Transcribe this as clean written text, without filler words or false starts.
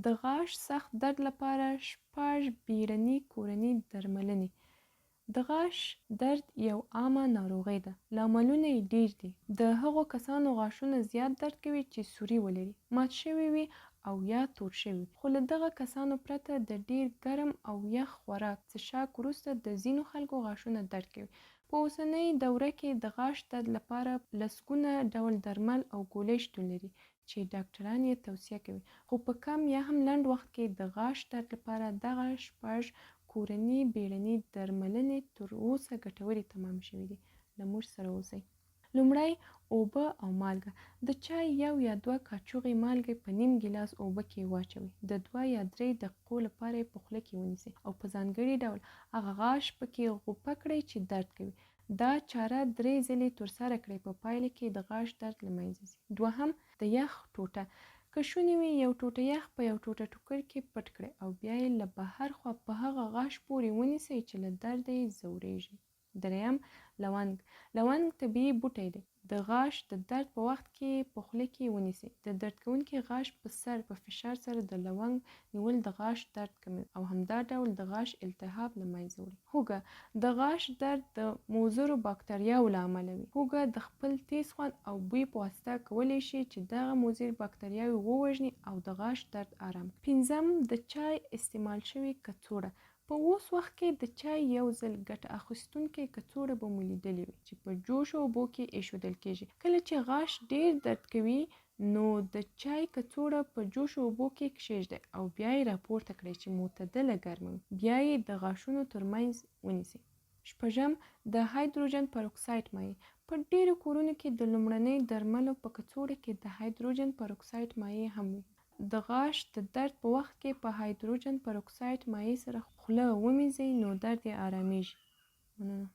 د غاښ سخت درد لپاره 6 بیړني کورني درملنې. د غاښ درد یو عامه ناروغي ده. لاملونه یې ډیر دي. د هغو کسانو غاښونه زیات درد کوي چې سوري ولري، مات شوي وي او یا تور شوي. خو له دغه کسانو پرته د ډیر ګرم او یخ خوراک څښاک وروسته د ځینو خلکو غاښونه درد کوي. په اوسنۍ دوره کې د غاښ درد لپاره لسګونه ډول درمل او ګولۍ شتون لري چې ډاکټران یې توصیه کوي. خو په کم یا هم لنډ وخت کې د غاښ درد لپاره دغه 6 کورني بیړني درملنې تر اوسه ګټورې تمام شوي دي. له موږ سره اوسئ. لومړی، اوبه او مالګه. د چای 1 یا 2 کاچوغې مالګې په نیم ګیلاس اوبه کې واچوئ. د 2 یا 3 دقیقو لپاره یې په خوله کې ونیسئ او په ځانګړي ډول هغه غاښ پکې غوپه کړئ چې درد کوي. دا چاره 3 ځلې ترسره کړئ. په پایله کې د غاښ درد له منځه ځي. دوهم، د یخ ټوټه. که شونې وي یو ټوټه یخ په یو ټوټه ټوکر کې پټ کړئ او بیا یې له بهر خوا په هغه غاښ پورې ونیسئ چې له درده یې ځوریږي. دریم، لونګ. لونګ طبیعي بوټی دی. د غاښ د درد په وخت کې په خوله کې ونیسئ. د درد کوونکي غاښ په سر په فشار سره د لونګ نیول د غاښ درد کموي او همدا ډول د غاښ التهاب له منځه وړي. هوږه. د غاښ درد د مضرو باکتریاوو له امله وي. هوږه د خپل تیز خوند او بوی په واسطه کولی شي چې دغه مضرې باکتریاوې ووژني او د غاښ درد آرام کړي. پنځم، د چای استعمال شوې کڅوړه. په اوس وخت کې د چای یو ځل ګټه اخیستونکې کڅوړه به مو لیدلې وي چې په جوشو اوبو کې ایښودل کیږي. کله چې غاښ ډیر درد کوي نو د چای کڅوړه په جوشو اوبو کې کیږدئ او بیا یې راپورته کړئ چې معتدله ګرمه وي. بیا یې د غاښونو ترمنځ ونیسئ. شپږم، د هایدروجن پروکساید مایع. په ډیرو کورونو کې د لومړنۍ درملو په کڅوړه کې د هایدروجن پروکساید مایع هم وي. د غاښ د درد په وخت کې په هایدروجن پروکساید مایع سره خوله ومینځئ نو درد یې آرامېږي. مننه.